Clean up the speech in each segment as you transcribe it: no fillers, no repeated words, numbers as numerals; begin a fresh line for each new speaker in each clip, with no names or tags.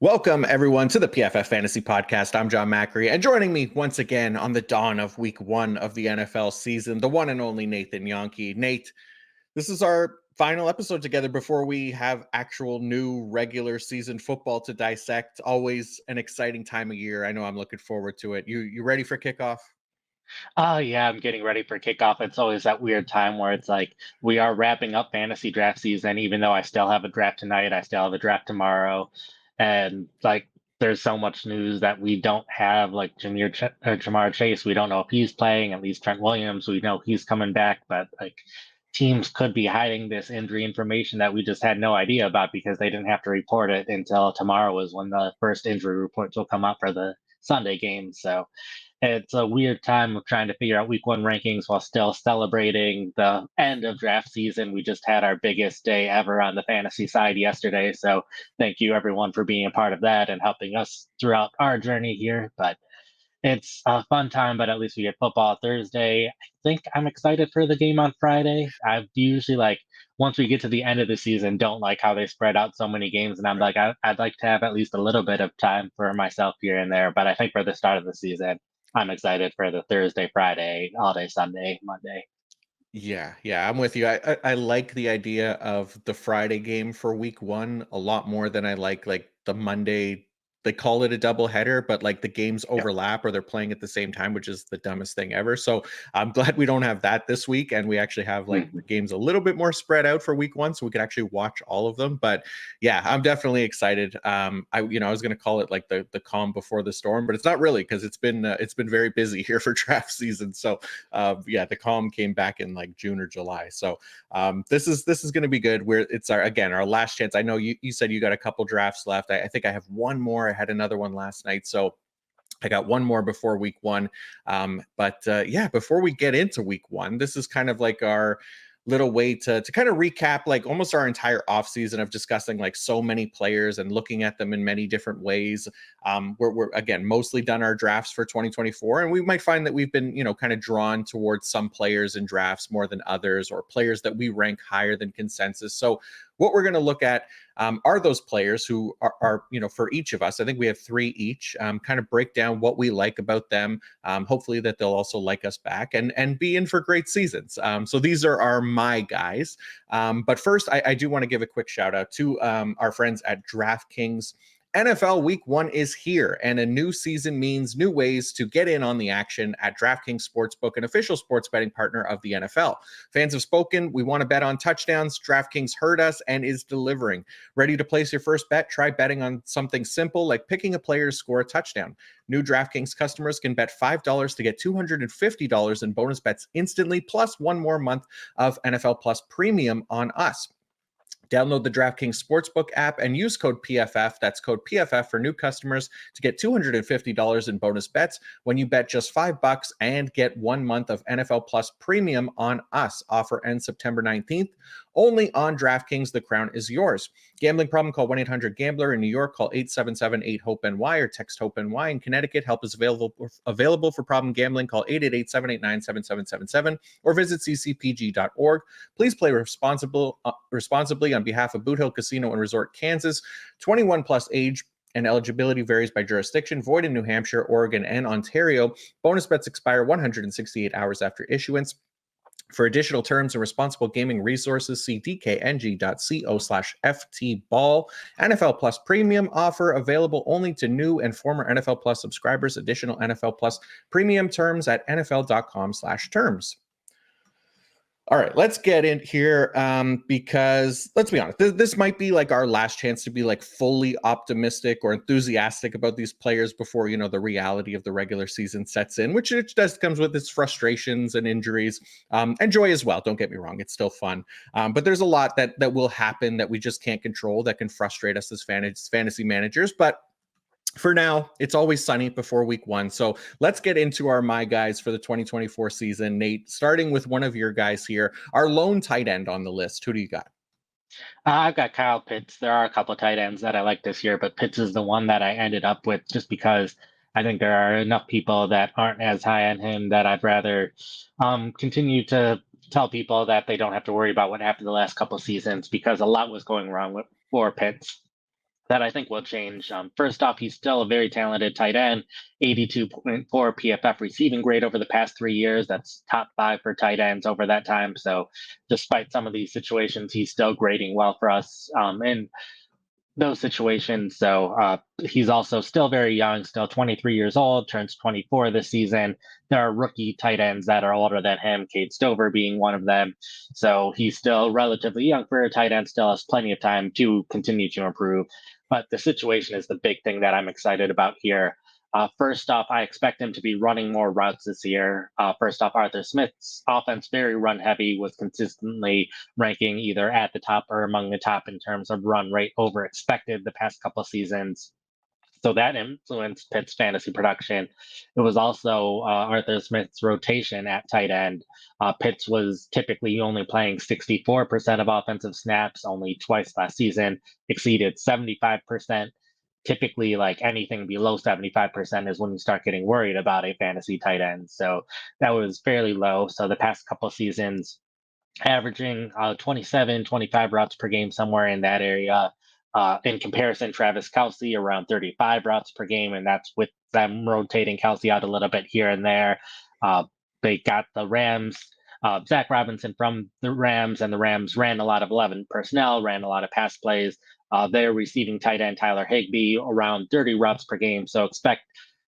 Welcome, everyone, to the PFF Fantasy Podcast. I'm John Macri, and joining me once again on the dawn of week one of the NFL season, the one and only Nathan Jahnke. Nate, this is our final episode together before we have actual new regular season football to dissect. Always an exciting time of year. I know I'm looking forward to it. You ready for kickoff?
Oh yeah, I'm getting ready for kickoff. It's always that weird time where it's like we are wrapping up fantasy draft season, even though I still have a draft tonight, I still have a draft tomorrow, and like there's so much news that we don't have like Jamar Chase. We don't know if he's playing. At least Trent Williams, we know he's coming back, but like teams could be hiding this injury information that we just had no idea about because they didn't have to report it until tomorrow is when the first injury reports will come out for the Sunday game. So it's a weird time of trying to figure out week one rankings while still celebrating the end of draft season. We just had our biggest day ever on the fantasy side yesterday. So thank you everyone for being a part of that and helping us throughout our journey here. But it's a fun time, but at least we get football Thursday. I think I'm excited for the game on Friday. I've usually once we get to the end of the season, don't like how they spread out so many games. And I'm
Right.
like, I'd like to have at least a little bit of time for myself here and there. But I think for the start of the season, I'm excited for the Thursday, Friday, all day Sunday, Monday.
Yeah, I'm with you. I like the idea of the Friday game for week one a lot more than I like the Monday. They call it a double header, but like the games
Yep.
overlap or they're playing at the same time, which is the dumbest thing ever. So I'm glad we don't have that this week, and we actually have like the
Mhm.
games a little bit more spread out for week one, so we could actually watch all of them. But yeah, I'm definitely excited. I was going to call it like the calm before the storm, but it's not really because it's been very busy here for draft season. So yeah, the calm came back in like June or July. So this is going to be good. Where it's our last chance. I know you said you got a couple drafts left. I think I have one more. I had another one last night, so I got one more before week one. But yeah, before we get into week one, this is kind of like our little way to kind of recap like almost our entire offseason of discussing like so many players and looking at them in many different ways. We're again mostly done our drafts for 2024, and we might find that we've been kind of drawn towards some players in drafts more than others, or players that we rank higher than consensus. So what we're going to look at are those players who are for each of us. I think we have three each. Kind of break down what we like about them. Hopefully that they'll also like us back and be in for great seasons. So these are my guys. But first, I do want to give a quick shout out to our friends at DraftKings. NFL Week 1 is here, and a new season means new ways to get in on the action at DraftKings Sportsbook, an official sports betting partner of the NFL. Fans have spoken. We want to bet on touchdowns. DraftKings heard us and is delivering. Ready to place your first bet? Try betting on something simple like picking a player to score a touchdown. New DraftKings customers can bet $5 to get $250 in bonus bets instantly, plus one more month of NFL Plus Premium on us. Download the DraftKings Sportsbook app and use code PFF. That's code PFF for new customers to get $250 in bonus bets when you bet just $5 and get 1 month of NFL Plus Premium on us. Offer ends September 19th. Only on DraftKings. The crown is yours. Gambling problem? Call 1-800-GAMBLER. In New York, call 877-8-HOPE-NY or text HOPE-NY. In Connecticut, help is available for problem gambling. Call 888-789-7777 or visit ccpg.org. Please play responsibly on behalf of Boot Hill Casino and Resort, Kansas. 21 plus age and eligibility varies by jurisdiction. Void in New Hampshire, Oregon, and Ontario. Bonus bets expire 168 hours after issuance. For additional terms and responsible gaming resources, see dkng.co/ftball. NFL Plus Premium offer available only to new and former NFL Plus subscribers. Additional NFL Plus Premium terms at nfl.com/terms. All right, let's get in here because let's be honest, this might be like our last chance to be like fully optimistic or enthusiastic about these players before the reality of the regular season sets in, which it does comes with its frustrations and injuries, and joy as well. Don't get me wrong, it's still fun, but there's a lot that will happen that we just can't control that can frustrate us as fantasy managers. But for now, it's always sunny before week one. So let's get into our my guys for the 2024 season. Nate, starting with one of your guys here, our lone tight end on the list. Who do you got?
I've got Kyle Pitts. There are a couple tight ends that I like this year, but Pitts is the one that I ended up with just because I think there are enough people that aren't as high on him that I'd rather continue to tell people that they don't have to worry about what happened the last couple seasons because a lot was going wrong for Pitts. that I think will change. First off, he's still a very talented tight end, 82.4 PFF receiving grade over the past 3 years. That's top five for tight ends over that time. So, despite some of these situations, he's still grading well for us in those situations. So, he's also still very young, still 23 years old, turns 24 this season. There are rookie tight ends that are older than him, Cade Stover being one of them. So, he's still relatively young for a tight end, still has plenty of time to continue to improve. But the situation is the big thing that I'm excited about here. First off, I expect him to be running more routes this year. First off, Arthur Smith's offense, very run heavy, was consistently ranking either at the top or among the top in terms of run rate over expected the past couple of seasons. So that influenced Pitt's fantasy production. It was also Arthur Smith's rotation at tight end. Pitts was typically only playing 64% of offensive snaps, only twice last season, exceeded 75%. Typically, like anything below 75% is when you start getting worried about a fantasy tight end. So that was fairly low. So the past couple of seasons, averaging 27, 25 routes per game, somewhere in that area. In comparison, Travis Kelsey around 35 routes per game, and that's with them rotating Kelsey out a little bit here and there. Uh, they got the Rams, Zach Robinson from the Rams, and the Rams ran a lot of 11 personnel, ran a lot of pass plays. They're receiving tight end Tyler Higbee around 30 routes per game, so expect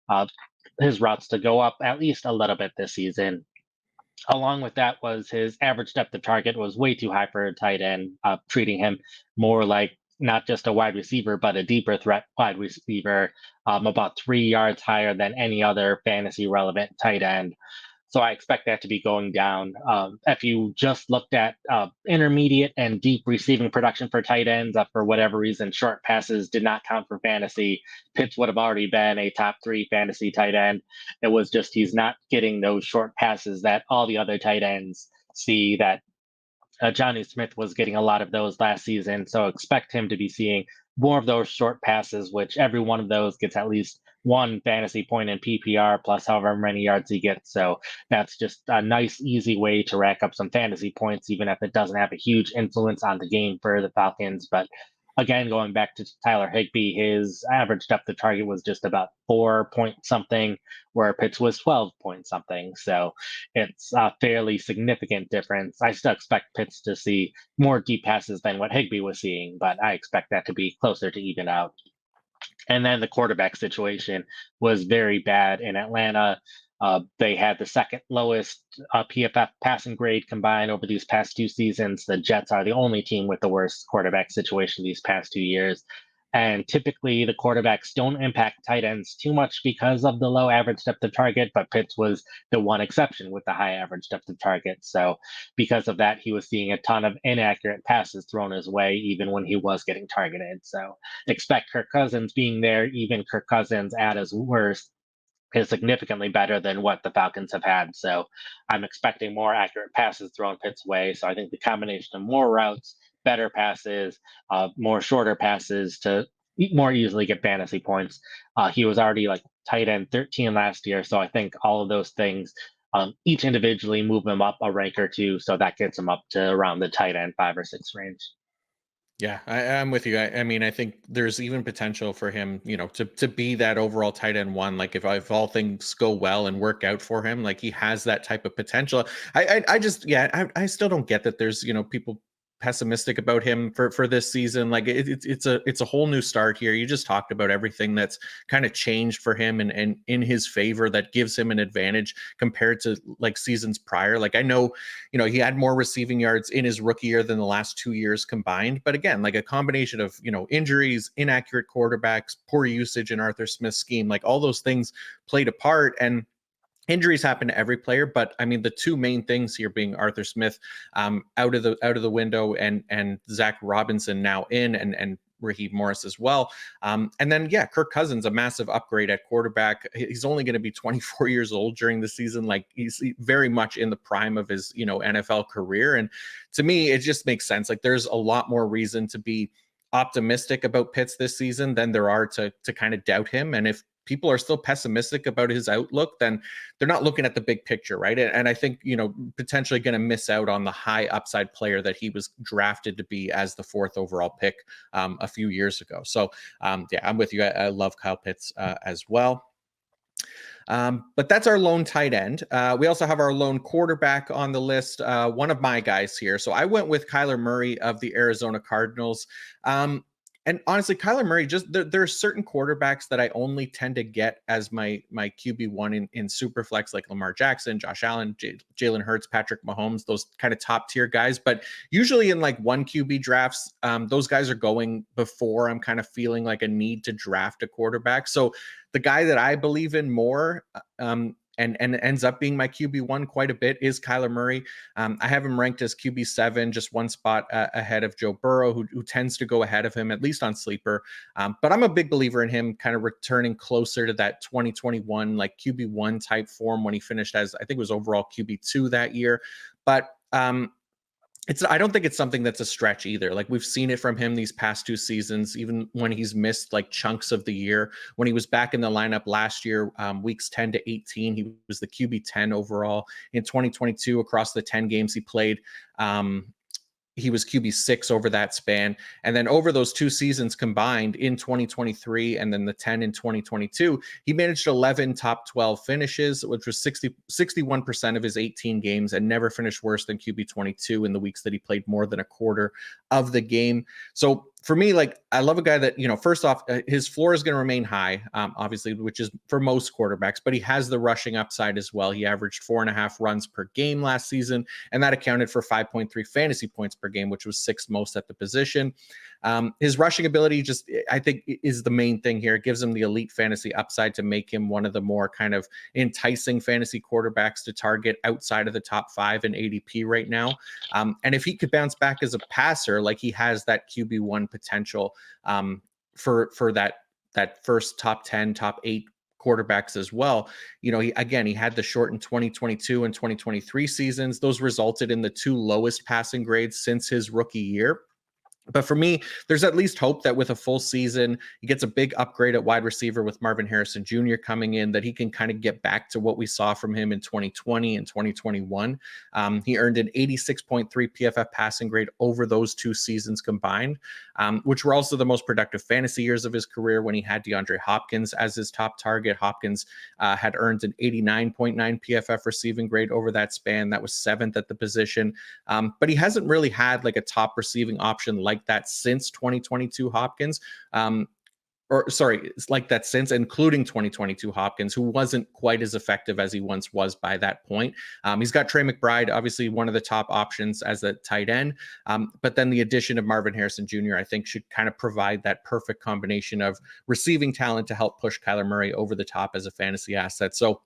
uh, his routes to go up at least a little bit this season. Along with that was his average depth of target was way too high for a tight end, treating him more like not just a wide receiver, but a deeper threat wide receiver, about 3 yards higher than any other fantasy relevant tight end. So I expect that to be going down. If you just looked at intermediate and deep receiving production for tight ends, for whatever reason, short passes did not count for fantasy. Pitts would have already been a top three fantasy tight end. It was just he's not getting those short passes that all the other tight ends see, that Johnny Smith was getting a lot of those last season, so expect him to be seeing more of those short passes, which every one of those gets at least one fantasy point in PPR plus however many yards he gets. So that's just a nice, easy way to rack up some fantasy points, even if it doesn't have a huge influence on the game for the Falcons. But again, going back to Tyler Higbee, his average depth of target was just about 4 point something, where Pitts was 12 point something. So it's a fairly significant difference. I still expect Pitts to see more deep passes than what Higbee was seeing, but I expect that to be closer to even out. And then the quarterback situation was very bad in Atlanta. They had the second lowest PFF passing grade combined over these past two seasons. The Jets are the only team with the worst quarterback situation these past 2 years. And typically, the quarterbacks don't impact tight ends too much because of the low average depth of target, but Pitts was the one exception with the high average depth of target. So, because of that, he was seeing a ton of inaccurate passes thrown his way, even when he was getting targeted. So, expect Kirk Cousins being there, even Kirk Cousins at his worst, is significantly better than what the Falcons have had. So I'm expecting more accurate passes thrown Pitt's way. So I think the combination of more routes, better passes, more shorter passes to more easily get fantasy points. He was already like tight end 13 last year. So I think all of those things, each individually move him up a rank or two. So that gets him up to around the tight end 5 or 6 range.
Yeah, I'm with you. I mean, I think there's even potential for him, to be that overall tight end one. Like if all things go well and work out for him, like he has that type of potential. I just, yeah, I still don't get that. There's people pessimistic about him for this season. Like it's a whole new start here. You just talked about everything that's kind of changed for him and in his favor that gives him an advantage compared to like seasons prior. Like I know, he had more receiving yards in his rookie year than the last 2 years combined. But again, like a combination of, injuries, inaccurate quarterbacks, poor usage in Arthur Smith's scheme, like all those things played a part. And injuries happen to every player, but I mean the two main things here being Arthur Smith out of the window and Zach Robinson now in and Raheem Morris as well. And then, yeah, Kirk Cousins, a massive upgrade at quarterback. He's only going to be 24 years old during the season. Like he's very much in the prime of his, NFL career. And to me, it just makes sense. Like there's a lot more reason to be optimistic about Pitts this season than there are to kind of doubt him. And if people are still pessimistic about his outlook, then they're not looking at the big picture, right? And I think, potentially going to miss out on the high upside player that he was drafted to be as the 4th overall pick a few years ago. So yeah, I'm with you. I love Kyle Pitts as well. But that's our lone tight end. We also have our lone quarterback on the list, one of my guys here. So I went with Kyler Murray of the Arizona Cardinals. And honestly, Kyler Murray, just there are certain quarterbacks that I only tend to get as my QB1 in Superflex, like Lamar Jackson, Josh Allen, Jalen Hurts, Patrick Mahomes, those kind of top tier guys. But usually in like 1 QB drafts, those guys are going before I'm kind of feeling like a need to draft a quarterback. So the guy that I believe in more, and ends up being my QB1 quite a bit, is Kyler Murray. I have him ranked as QB7, just 1 spot ahead of Joe Burrow, who tends to go ahead of him, at least on Sleeper. But I'm a big believer in him kind of returning closer to that 2021 like QB1 type form when he finished as, I think it was overall QB2 that year. But I don't think it's something that's a stretch either. Like, we've seen it from him these past 2 seasons, even when he's missed like chunks of the year. When he was back in the lineup last year, weeks 10 to 18, he was the QB 10 overall. In 2022, across the 10 games he played, he was QB6 over that span. And then over those 2 seasons combined in 2023 and then the 10 in 2022, he managed 11 top 12 finishes, which was 61% of his 18 games, and never finished worse than QB22 in the weeks that he played more than a quarter of the game. So for me, like, I love a guy that, first off, his floor is going to remain high, obviously, which is for most quarterbacks, but he has the rushing upside as well. He averaged 4.5 runs per game last season, and that accounted for 5.3 fantasy points per game, which was 6th most at the position. His rushing ability just, I think, is the main thing here. It gives him the elite fantasy upside to make him one of the more kind of enticing fantasy quarterbacks to target outside of the top 5 in ADP right now. And if he could bounce back as a passer, like he has that QB1 potential for that first top 10, top 8 quarterbacks as well. He had the shortened 2022 and 2023 seasons. Those resulted in the 2 lowest passing grades since his rookie year. But for me, there's at least hope that with a full season, he gets a big upgrade at wide receiver with Marvin Harrison Jr. coming in, that he can kind of get back to what we saw from him in 2020 and 2021. He earned an 86.3 PFF passing grade over those 2 seasons combined, which were also the most productive fantasy years of his career when he had DeAndre Hopkins as his top target. Hopkins had earned an 89.9 PFF receiving grade over that span. That was 7th at the position. But he hasn't really had like a top receiving option like that since 2022 Hopkins. It's like that since, including 2022 Hopkins, who wasn't quite as effective as he once was by that point. He's got Trey McBride, obviously one of the top options as a tight end. But then the addition of Marvin Harrison Jr., I think, should kind of provide that perfect combination of receiving talent to help push Kyler Murray over the top as a fantasy asset. So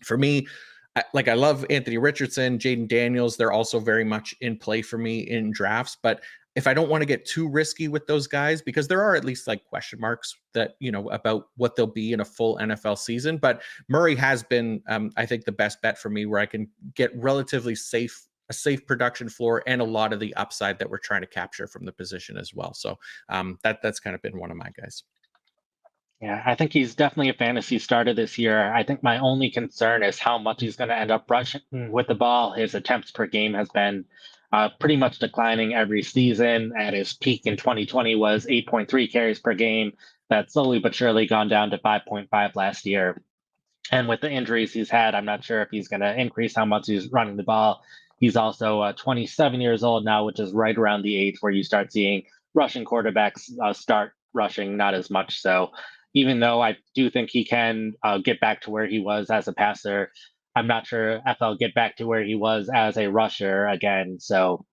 for me, I love Anthony Richardson, Jaden Daniels. They're also very much in play for me in drafts. But if I don't want to get too risky with those guys, because there are at least like question marks that, about what they'll be in a full NFL season. But Murray has been, I think, the best bet for me, where I can get relatively a safe production floor and a lot of the upside that we're trying to capture from the position as well. So that's kind of been one of my guys.
Yeah, I think he's definitely a fantasy starter this year. I think my only concern is how much he's going to end up rushing with the ball. His attempts per game has been pretty much declining every season. At his peak in 2020 was 8.3 carries per game. That's slowly but surely gone down to 5.5 last year. And with the injuries he's had, I'm not sure if he's going to increase how much he's running the ball. He's also 27 years old now, which is right around the age where you start seeing rushing quarterbacks start rushing, not as much so. Even though I do think he can get back to where he was as a passer, I'm not sure if he'll get back to where he was as a rusher again. So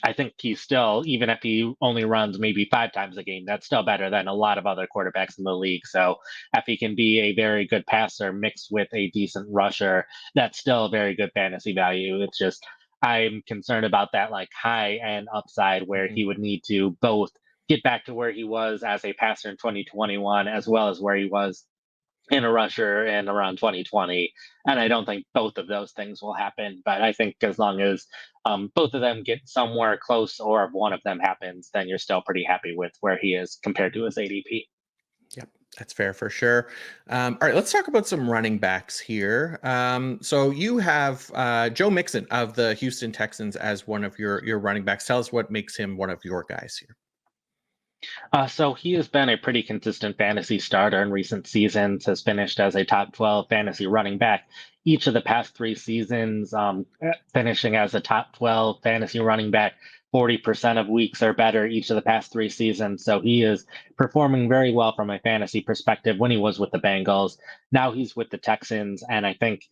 I think he's still, even if he only runs maybe 5 times a game, that's still better than a lot of other quarterbacks in the league. So if he can be a very good passer mixed with a decent rusher, that's still a very good fantasy value. It's just, I'm concerned about that like high end upside where he would need to both get back to where he was as a passer in 2021, as well as where he was in a rusher in around 2020. And I don't think both of those things will happen. But I think as long as both of them get somewhere close, or if one of them happens, then you're still pretty happy with where he is compared to his ADP.
Yep. That's fair for sure. All right, let's talk about some running backs here. So you have Joe Mixon of the Houston Texans as one of your running backs. Tell us what makes him one of your guys here.
So he has been a pretty consistent fantasy starter in recent seasons, has finished as a top 12 fantasy running back each of the past 3 seasons, finishing as a top 12 fantasy running back 40% of weeks or better each of the past 3 seasons. So he is performing very well from a fantasy perspective when he was with the Bengals. Now he's with the Texans, and I think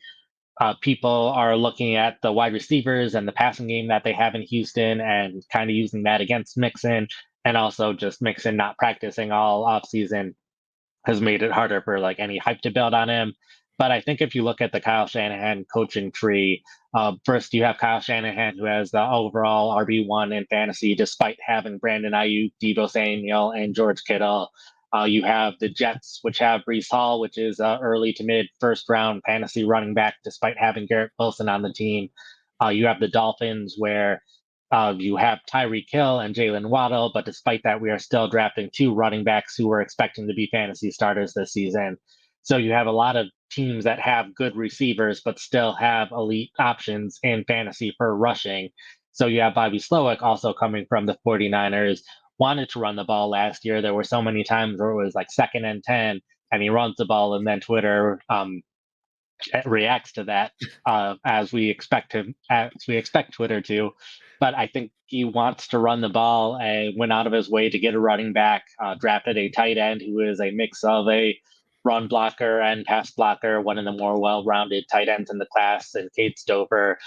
people are looking at the wide receivers and the passing game that they have in Houston and kind of using that against Mixon. And also just Mixon not practicing all offseason has made it harder for like any hype to build on him. But I think if you look at the Kyle Shanahan coaching tree, first you have Kyle Shanahan, who has the overall RB1 in fantasy, despite having Brandon Ayuk, Deebo Samuel, and George Kittle. You have the Jets, which have Brees Hall, which is early to mid first round fantasy running back, despite having Garrett Wilson on the team. You have the Dolphins, where you have Tyreek Hill and Jaylen Waddle, but despite that, we are still drafting 2 running backs who we're expecting to be fantasy starters this season. So you have a lot of teams that have good receivers, but still have elite options in fantasy for rushing. So you have Bobby Slowick also coming from the 49ers, wanted to run the ball last year. There were so many times where it was like 2nd and 10, and he runs the ball, and then Twitter reacts to that as we expect Twitter to. But I think he wants to run the ball and went out of his way to get a running back, drafted a tight end who is a mix of a run blocker and pass blocker, one of the more well-rounded tight ends in the class, and Kate Stover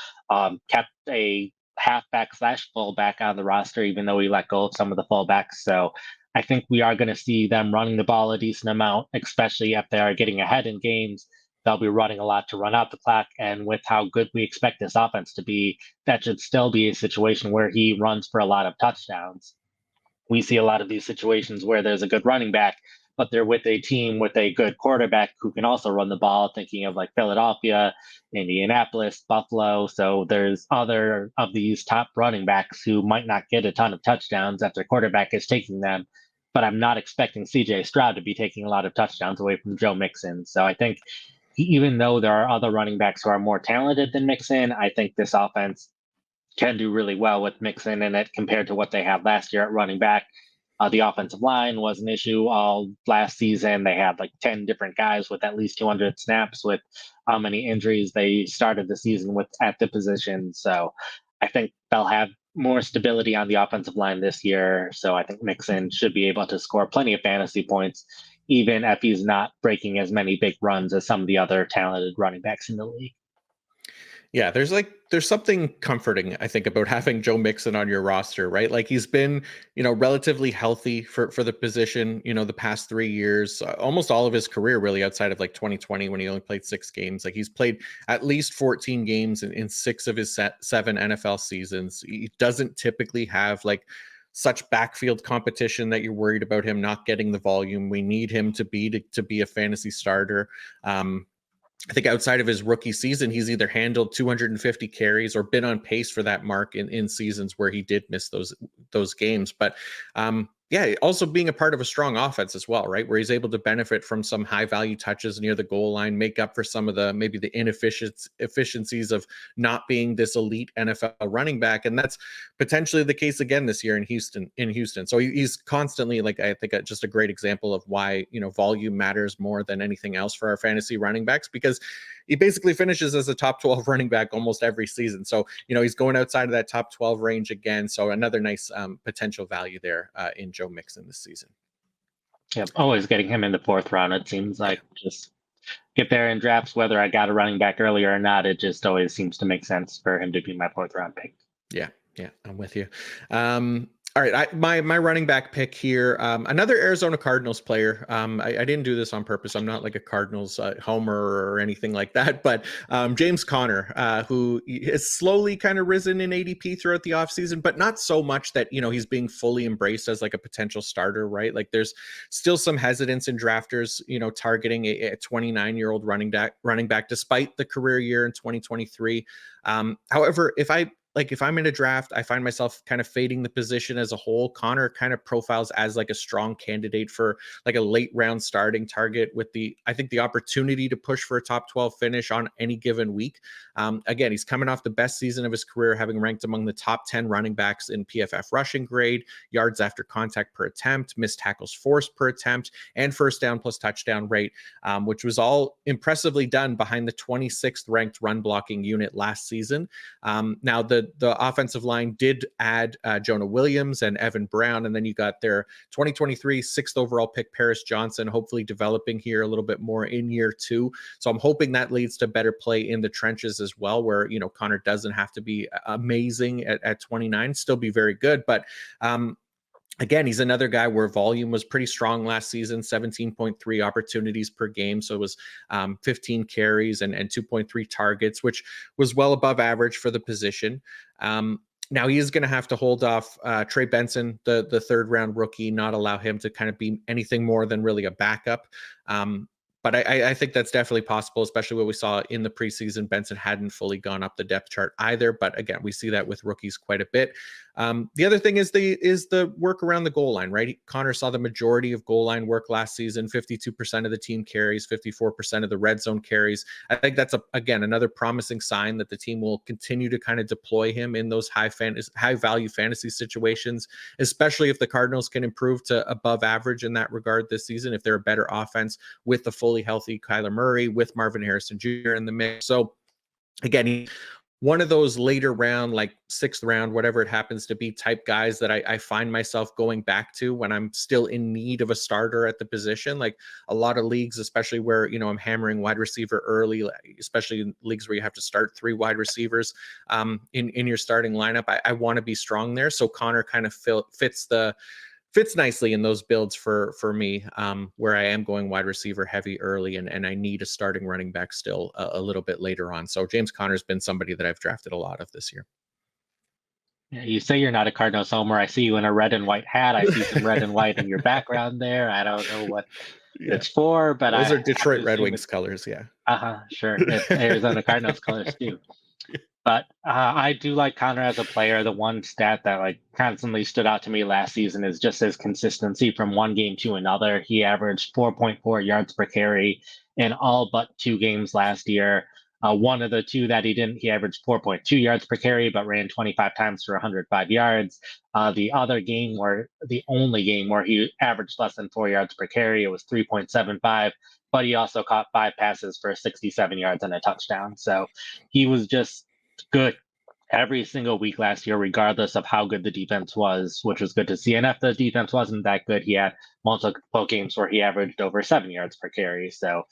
kept a halfback slash fullback on the roster, even though he let go of some of the fullbacks. So I think we are going to see them running the ball a decent amount, especially if they are getting ahead in games. They'll be running a lot to run out the clock. And with how good we expect this offense to be, that should still be a situation where he runs for a lot of touchdowns. We see a lot of these situations where there's a good running back, but they're with a team with a good quarterback who can also run the ball, thinking of like Philadelphia, Indianapolis, Buffalo. So there's other of these top running backs who might not get a ton of touchdowns if their quarterback is taking them. But I'm not expecting CJ Stroud to be taking a lot of touchdowns away from Joe Mixon. So I think even though there are other running backs who are more talented than Mixon, I think this offense can do really well with Mixon in it compared to what they had last year at running back. The offensive line was an issue all last season. They had like 10 different guys with at least 200 snaps with how many injuries they started the season with at the position. So I think they'll have more stability on the offensive line this year. So I think Mixon should be able to score plenty of fantasy points, even if he's not breaking as many big runs as some of the other talented running backs in the league.
Yeah, there's something comforting, I think, about having Joe Mixon on your roster, right? Like he's been, relatively healthy for the position, the past 3 years, almost all of his career, really, outside of like 2020 when he only played 6 games. Like he's played at least 14 games in 6 of his 7 NFL seasons. He doesn't typically have like such backfield competition that you're worried about him not getting the volume we need him to be a fantasy starter. I think outside of his rookie season, he's either handled 250 carries or been on pace for that mark in seasons where he did miss those games. But yeah, also being a part of a strong offense as well, right? Where he's able to benefit from some high value touches near the goal line, make up for some of maybe the efficiencies of not being this elite NFL running back. And that's potentially the case again this year in Houston. So he's constantly, like, I think just a great example of why, volume matters more than anything else for our fantasy running backs, because he basically finishes as a top 12 running back almost every season. So, he's going outside of that top 12 range again. So another nice potential value there in Joe Mixon this season.
Yeah, always getting him in the 4th round. It seems like just get there in drafts, whether I got a running back earlier or not, it just always seems to make sense for him to be my 4th round pick.
Yeah, I'm with you. All right, my running back pick here, another Arizona Cardinals player. I didn't do this on purpose. I'm not like a Cardinals homer or anything like that, but James Conner, who has slowly kind of risen in ADP throughout the offseason, but not so much that, he's being fully embraced as like a potential starter, right? Like there's still some hesitance in drafters, targeting a 29-year-old running back, despite the career year in 2023. However, if I like if I'm in a draft, I find myself kind of fading the position as a whole. Connor kind of profiles as like a strong candidate for like a late round starting target with I think the opportunity to push for a top 12 finish on any given week. Again, he's coming off the best season of his career, having ranked among the top 10 running backs in PFF rushing grade, yards after contact per attempt, missed tackles forced per attempt, and first down plus touchdown rate, which was all impressively done behind the 26th ranked run blocking unit last season. Now, the offensive line did add Jonah Williams and Evan Brown, and then you got their 2023 sixth overall pick, Paris Johnson, hopefully developing here a little bit more in year 2. So I'm hoping that leads to better play in the trenches as well, where, Connor doesn't have to be amazing at 29, still be very good. But again, he's another guy where volume was pretty strong last season, 17.3 opportunities per game. So it was 15 carries and 2.3 targets, which was well above average for the position. Now he is going to have to hold off Trey Benson, the third round rookie, not allow him to kind of be anything more than really a backup. But I think that's definitely possible, especially what we saw in the preseason. Benson hadn't fully gone up the depth chart either, but again, we see that with rookies quite a bit. The other thing is the work around the goal line, right? Connor saw the majority of goal line work last season, 52% of the team carries, 54% of the red zone carries. I think that's, again, another promising sign that the team will continue to kind of deploy him in those high value fantasy situations, especially if the Cardinals can improve to above average in that regard this season, if they're a better offense with the fully healthy Kyler Murray, with Marvin Harrison Jr. in the mix. So again, one of those later round, like 6th round, whatever it happens to be, type guys that I find myself going back to when I'm still in need of a starter at the position. Like a lot of leagues, especially where, I'm hammering wide receiver early, especially in leagues where you have to start 3 wide receivers in your starting lineup. I want to be strong there. So Connor kind of fits nicely in those builds for me, where I am going wide receiver heavy early and I need a starting running back still a little bit later on. So James Conner's been somebody that I've drafted a lot of this year.
Yeah, you say you're not a Cardinals homer. I see you in a red and white hat. I see some red and white in your background there. I don't know what
Yeah,
it's for, but
those
I
are
have
Detroit
to
Red
assume
Wings colors. Yeah.
sure. It's Arizona Cardinals colors too. But I do like Connor as a player. The one stat that like constantly stood out to me last season is just his consistency from one game to another. He averaged 4.4 yards per carry in all but 2 games last year. One of the 2 that he didn't, he averaged 4.2 yards per carry, but ran 25 times for 105 yards. The only game where he averaged less than 4 yards per carry, it was 3.75. But he also caught 5 passes for 67 yards and a touchdown. So he was just good every single week last year, regardless of how good the defense was, which was good to see. And if the defense wasn't that good, he had multiple games where he averaged over 7 yards per carry. So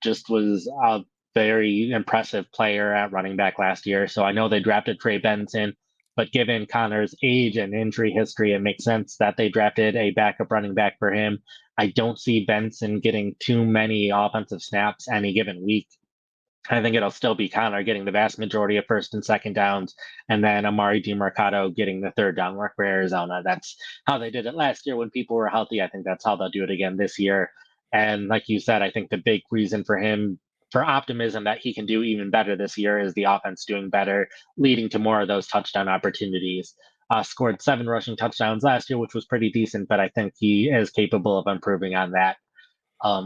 just was a very impressive player at running back last year. So I know they drafted Trey Benson, but given Connor's age and injury history, it makes sense that they drafted a backup running back for him. I don't see Benson getting too many offensive snaps any given week. I think it'll still be Connor getting the vast majority of first and second downs, and then Amari DiMercato getting the third down work for Arizona. That's how they did it last year when people were healthy. I think that's how they'll do it again this year. And like you said, I think the big reason for him, for optimism that he can do even better this year, is the offense doing better, leading to more of those touchdown opportunities. Scored 7 rushing touchdowns last year, which was pretty decent, but I think he is capable of improving on that.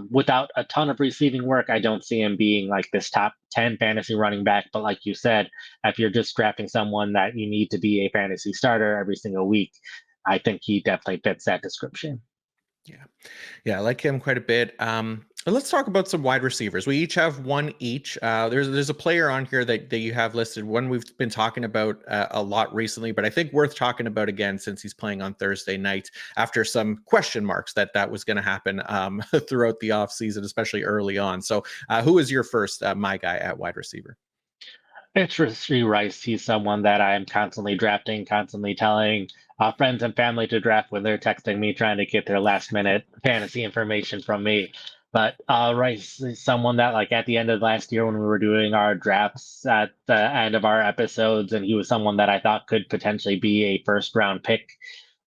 Without a ton of receiving work, I don't see him being like this top 10 fantasy running back. But like you said, if you're just drafting someone that you need to be a fantasy starter every single week, I think he definitely fits that description.
Yeah, I like him quite a bit. Let's talk about some wide receivers. We each have one each. There's a player on here that you have listed, one we've been talking about a lot recently, but I think worth talking about again since he's playing on Thursday night after some question marks that was going to happen throughout the offseason, especially early on. So who is your first my guy at wide receiver?
It's Rashee Rice. He's someone that I'm constantly drafting, constantly telling friends and family to draft when they're texting me trying to get their last minute fantasy information from me. But Rice is someone that, like, at the end of last year when we were doing our drafts at the end of our episodes, and he was someone that I thought could potentially be a first round pick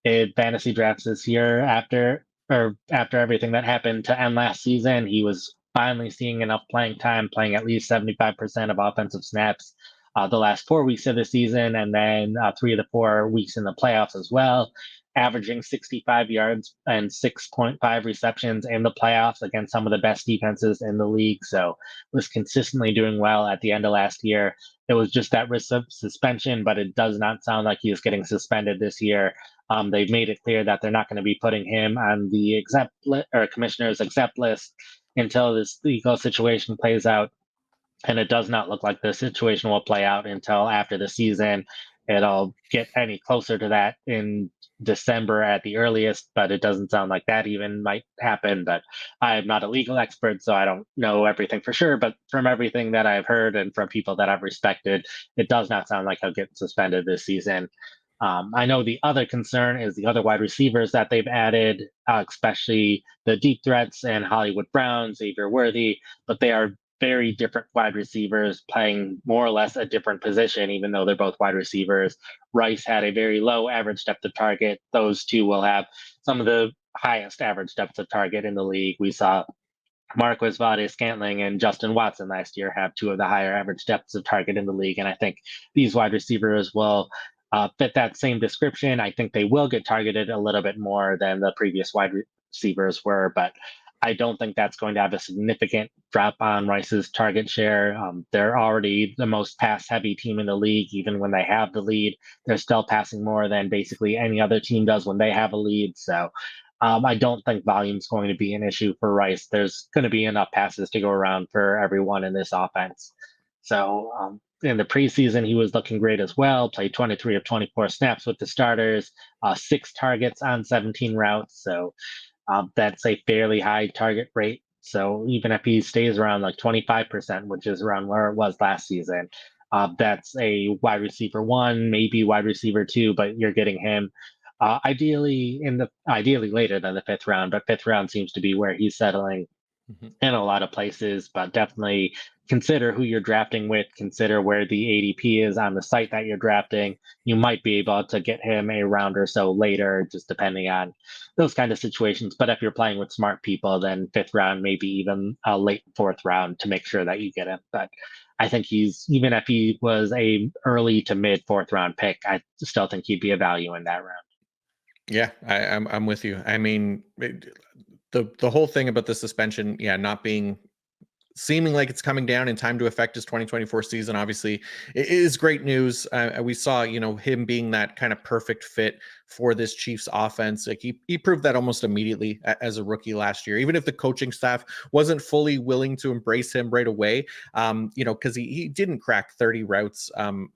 in fantasy drafts this year after everything that happened to end last season. He was finally seeing enough playing time, playing at least 75% of offensive snaps. the last 4 weeks of the season, and then 3 of the 4 weeks in the playoffs as well, averaging 65 yards and 6.5 receptions in the playoffs against some of the best defenses in the league. So was consistently doing well at the end of last year. It was just that risk of suspension, but it does not sound like he is getting suspended this year. They've made it clear that they're not going to be putting him on the commissioner's exempt list until this legal situation plays out. And it does not look like the situation will play out until after the season. It'll get any closer to that in December at the earliest, but it doesn't sound like that even might happen. But I'm not a legal expert, so I don't know everything for sure. But from everything that I've heard and from people that I've respected, it does not sound like he'll get suspended this season. I know the other concern is the other wide receivers that they've added, especially the deep threats and Hollywood Brown, Xavier Worthy, but they are very different wide receivers playing more or less a different position, even though they're both wide receivers. Rice had a very low average depth of target. Those two will have some of the highest average depth of target in the league. We saw Marquez Valdes-Scantling and Justin Watson last year have two of the higher average depths of target in the league. And I think these wide receivers will fit that same description. I think they will get targeted a little bit more than the previous wide receivers were, but I don't think that's going to have a significant drop on Rice's target share. They're already the most pass-heavy team in the league. Even when they have the lead, they're still passing more than basically any other team does when they have a lead. So I don't think volume is going to be an issue for Rice. There's going to be enough passes to go around for everyone in this offense. So in the preseason, he was looking great as well. Played 23 of 24 snaps with the starters, 6 targets on 17 routes. So that's a fairly high target rate. So even if he stays around like 25%, which is around where it was last season, that's a wide receiver 1, maybe wide receiver 2, but you're getting him ideally later than the 5th round. But 5th round seems to be where he's settling in a lot of places, but definitely consider who you're drafting with, consider where the ADP is on the site that you're drafting. You might be able to get him a round or so later, just depending on those kind of situations. But if you're playing with smart people, then 5th round, maybe even a late 4th round to make sure that you get him. But I think even if he was a early to mid 4th round pick, I still think he'd be a value in that round.
Yeah, I'm with you. I mean, the whole thing about the suspension, yeah, not being seeming like it's coming down in time to affect his 2024 season, obviously it is great news. We saw, him being that kind of perfect fit for this Chiefs offense. Like he proved that almost immediately as a rookie last year, even if the coaching staff wasn't fully willing to embrace him right away, because he didn't crack 30 routes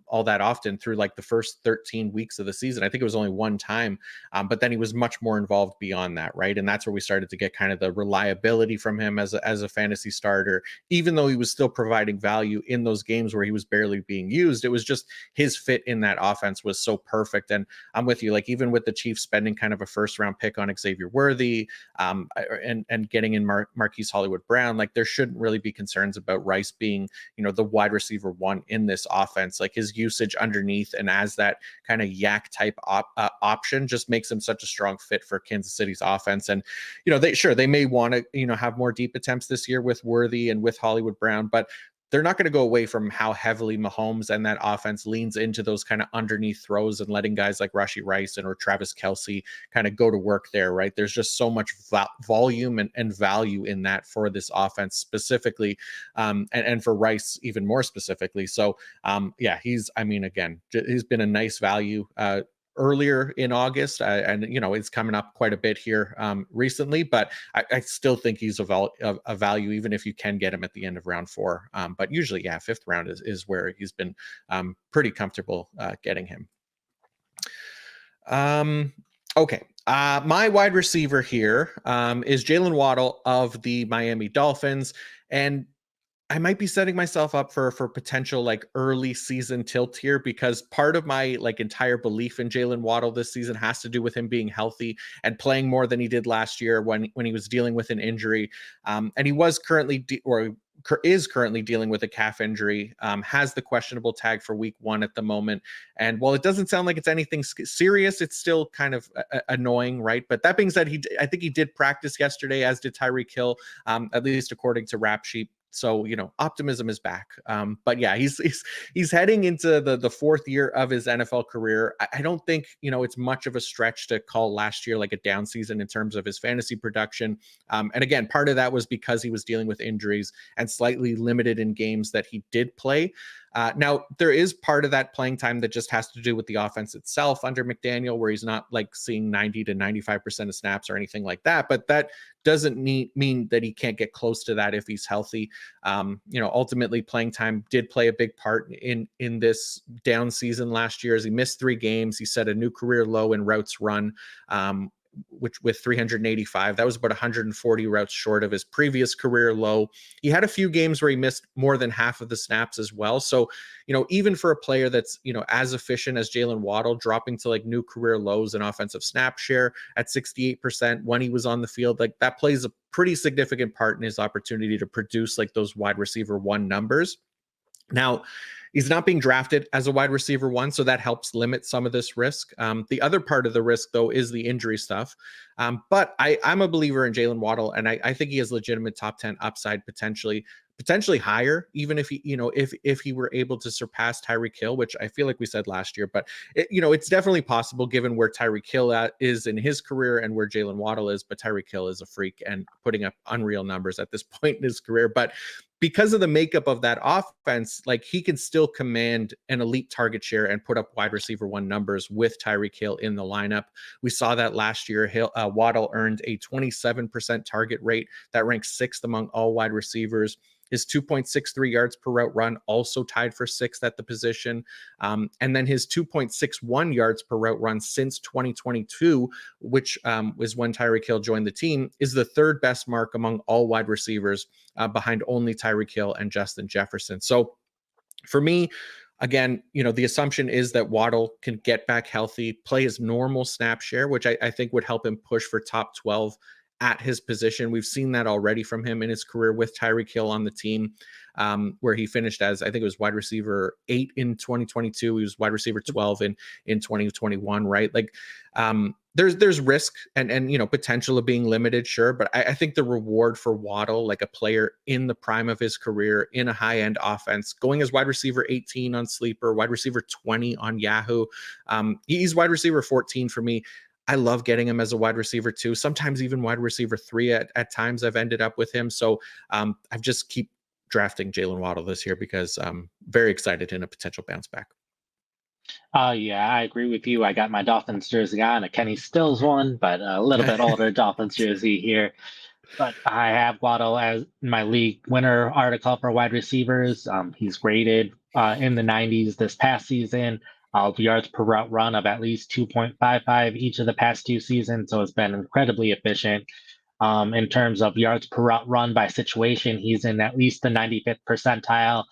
all that often through like the first 13 weeks of the season. I think it was only one time, but then he was much more involved beyond that, right? And that's where we started to get kind of the reliability from him as a fantasy starter. Even though he was still providing value in those games where he was barely being used, it was just his fit in that offense was so perfect. And I'm with you, like even with the Chiefs spending kind of a 1st round pick on Xavier Worthy and getting in Marquise Hollywood Brown, like there shouldn't really be concerns about Rice being, the wide receiver 1 in this offense. Like his usage underneath and as that kind of yak type option just makes him such a strong fit for Kansas City's offense. And, they may want to, have more deep attempts this year with Worthy and with Hollywood Brown, but they're not going to go away from how heavily Mahomes and that offense leans into those kind of underneath throws and letting guys like Rashee Rice or Travis Kelce kind of go to work there, right? There's just so much volume and value in that for this offense specifically, and for Rice even more specifically. So, he's been a nice value earlier in August, and it's coming up quite a bit here recently, but I still think he's a value even if you can get him at the end of round 4, but usually 5th round is where he's been pretty comfortable getting him. Okay, my wide receiver here is Jaylen Waddle of the Miami Dolphins, and I might be setting myself up for potential like early season tilt here, because part of my like entire belief in Jaylen Waddle this season has to do with him being healthy and playing more than he did last year when he was dealing with an injury. And he was currently is currently dealing with a calf injury, has the questionable tag for week 1 at the moment. And while it doesn't sound like it's anything serious, it's still kind of annoying, right? But that being said, I think he did practice yesterday, as did Tyreek Hill, at least according to Rap Sheet. So, optimism is back. But yeah, he's heading into the fourth year of his NFL career. I don't think, it's much of a stretch to call last year like a down season in terms of his fantasy production. And again, part of that was because he was dealing with injuries and slightly limited in games that he did play. Now, there is part of that playing time that just has to do with the offense itself under McDaniel, where he's not like seeing 90 to 95% of snaps or anything like that. But that doesn't mean that he can't get close to that if he's healthy. Ultimately, playing time did play a big part in this down season last year, as he missed 3 games. He set a new career low in routes run, which with 385, that was about 140 routes short of his previous career low. He had a few games where he missed more than half of the snaps as well. So, even for a player that's, as efficient as Jaylen Waddle, dropping to like new career lows in offensive snap share at 68% when he was on the field, like that plays a pretty significant part in his opportunity to produce like those wide receiver 1 numbers. Now, he's not being drafted as a wide receiver 1, so that helps limit some of this risk. The other part of the risk, though, is the injury stuff. But I'm a believer in Jaylen Waddle, and I think he has legitimate top 10 upside, potentially higher, even if he, if he were able to surpass Tyreek Hill, which I feel like we said last year. But it's definitely possible given where Tyreek Hill is in his career and where Jaylen Waddle is. But Tyreek Hill is a freak and putting up unreal numbers at this point in his career. But because of the makeup of that offense, like he can still command an elite target share and put up wide receiver 1 numbers with Tyreek Hill in the lineup. We saw that last year. Waddle earned a 27% target rate that ranks 6th among all wide receivers. His 2.63 yards per route run also tied for 6th at the position. And then his 2.61 yards per route run since 2022, which was when Tyreek Hill joined the team, is the 3rd best mark among all wide receivers, behind only Tyreek Hill and Justin Jefferson. So for me, again, the assumption is that Waddle can get back healthy, play his normal snap share, which I think would help him push for top 12 at his position. We've seen that already from him in his career with Tyreek Hill on the team, where he finished as, I think it was wide receiver 8 in 2022. He was wide receiver 12 in 2021, right? Like, there's risk and potential of being limited, sure, but I think the reward for Waddle, like a player in the prime of his career in a high-end offense, going as wide receiver 18 on Sleeper, wide receiver 20 on Yahoo, he's wide receiver 14 for me. I love getting him as a wide receiver 2, sometimes even wide receiver 3 at times I've ended up with him. So I've just keep drafting Jaylen Waddle this year because I'm very excited in a potential bounce back.
Yeah, I agree with you. I got my Dolphins jersey on, a Kenny Stills one, but a little bit older Dolphins jersey here. But I have Waddle as my league winner article for wide receivers. He's rated in the 90s this past season. Yards per route run of at least 2.55 each of the past 2 seasons, so it's been incredibly efficient. In terms of yards per route run by situation, he's in at least the 95th percentile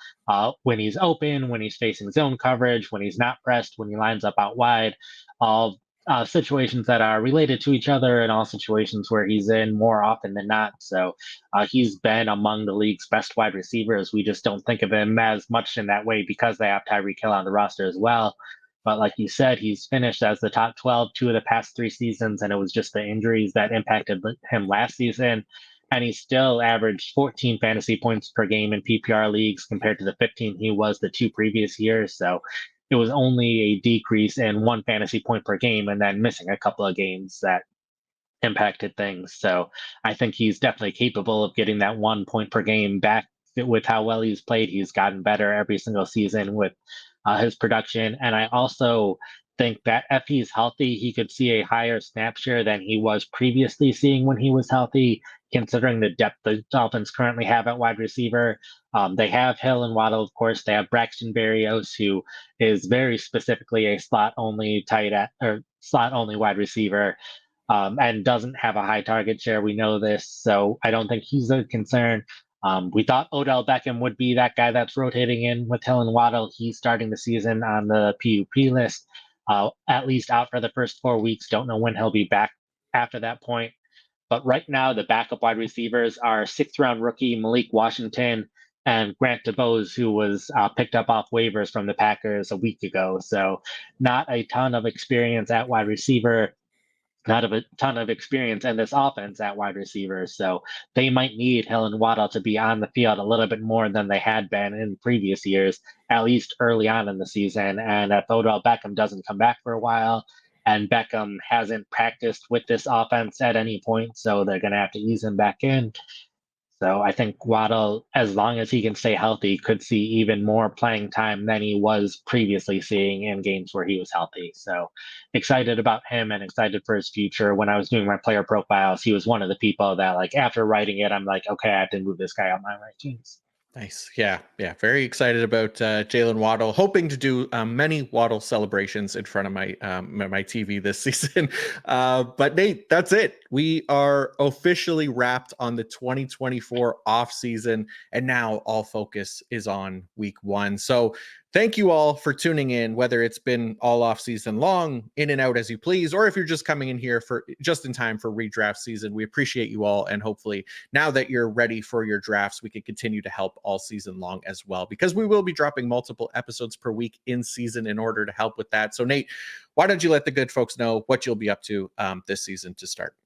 when he's open, when he's facing zone coverage, when he's not pressed, when he lines up out wide. All situations that are related to each other, and all situations where he's in more often than not. So he's been among the league's best wide receivers. We just don't think of him as much in that way because they have Tyreek Hill on the roster as well. But like you said, he's finished as the top 12 2 of the past 3 seasons, and it was just the injuries that impacted him last season. And he still averaged 14 fantasy points per game in PPR leagues compared to the 15 he was the 2 previous years. So it was only a decrease in 1 fantasy point per game, and then missing a couple of games that impacted things. So I think he's definitely capable of getting that 1 point per game back with how well he's played. He's gotten better every single season with his production. And I also think that if he's healthy, he could see a higher snap share than he was previously seeing when he was healthy, considering the depth the Dolphins currently have at wide receiver. They have Hill and Waddle, of course. They have Braxton Berrios, who is very specifically a slot-only slot-only wide receiver, and doesn't have a high target share. We know this, so I don't think he's a concern. We thought Odell Beckham would be that guy that's rotating in with Hill and Waddle. He's starting the season on the PUP list, at least out for the first 4 weeks. Don't know when he'll be back after that point. But right now, the backup wide receivers are 6th-round rookie Malik Washington and Grant DeBose, who was picked up off waivers from the Packers a week ago. So not a ton of experience at wide receiver. not of a ton of experience in this offense at wide receiver. So they might need Hill and Waddle to be on the field a little bit more than they had been in previous years, at least early on in the season. And if Odell Beckham doesn't come back for a while, and Beckham hasn't practiced with this offense at any point, so they're going to have to ease him back in. So I think Waddle, as long as he can stay healthy, could see even more playing time than he was previously seeing in games where he was healthy. So excited about him and excited for his future. When I was doing my player profiles, he was one of the people that, like, after writing it, I'm like, okay, I have to move this guy on my rankings.
Nice. Yeah. Yeah. Very excited about Jaylen Waddle. Hoping to do many Waddle celebrations in front of my TV this season. But Nate, that's it. We are officially wrapped on the 2024 off season, and now all focus is on week 1. So thank you all for tuning in, whether it's been all off season long, in and out as you please, or if you're just coming in here for just in time for redraft season. We appreciate you all, and hopefully now that you're ready for your drafts, we can continue to help all season long as well, because we will be dropping multiple episodes per week in season in order to help with that. So Nate, why don't you let the good folks know what you'll be up to this season to start?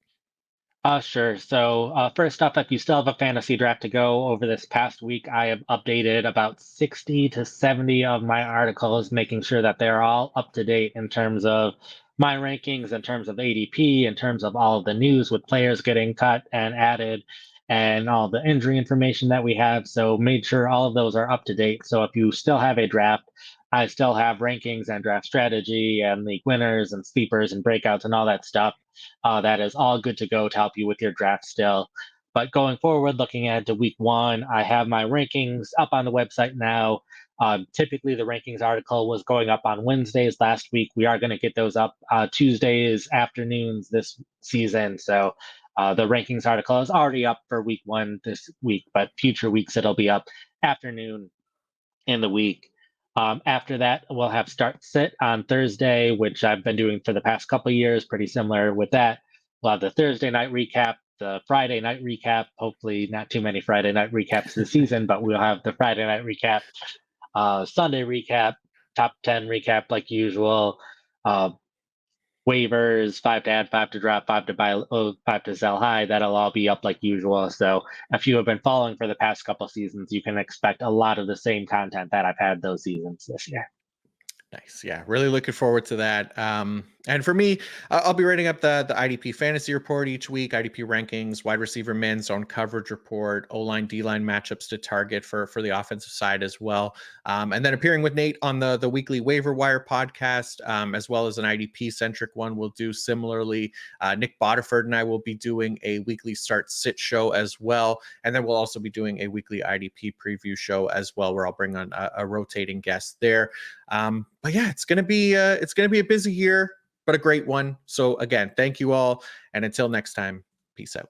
Sure. So, first off, if you still have a fantasy draft to go, over this past week, I have updated about 60 to 70 of my articles, making sure that they're all up to date in terms of my rankings, in terms of ADP, in terms of all of the news with players getting cut and added, and all the injury information that we have. So, made sure all of those are up to date. So, if you still have a draft, I still have rankings and draft strategy and league winners and sleepers and breakouts and all that stuff. That is all good to go to help you with your draft still. But going forward, looking ahead to week 1, I have my rankings up on the website now. Typically, the rankings article was going up on Wednesdays last week. We are going to get those up Tuesdays afternoons this season. So the rankings article is already up for week 1 this week, but future weeks it'll be up afternoon in the week. After that, we'll have start sit on Thursday, which I've been doing for the past couple of years, pretty similar with that. We'll have the Thursday night recap, the Friday night recap, hopefully not too many Friday night recaps this season, but we'll have the Friday night recap, Sunday recap, top 10 recap like usual, uh, waivers, 5 to add, 5 to drop, 5 to buy, 5 to sell high. That'll all be up like usual. So if you have been following for the past couple seasons, you can expect a lot of the same content that I've had those seasons this year.
Nice. Yeah, really looking forward to that. And for me, I'll be writing up the IDP fantasy report each week, IDP rankings, wide receiver man zone coverage report, O-line, D-line matchups to target for the offensive side as well. And then appearing with Nate on the weekly waiver wire podcast, as well as an IDP centric one. We'll do similarly. Nick Bodiford and I will be doing a weekly start sit show as well. And then we'll also be doing a weekly IDP preview show as well, where I'll bring on a rotating guest there. But yeah, it's gonna be a busy year, but a great one. So again, thank you all, and until next time, peace out.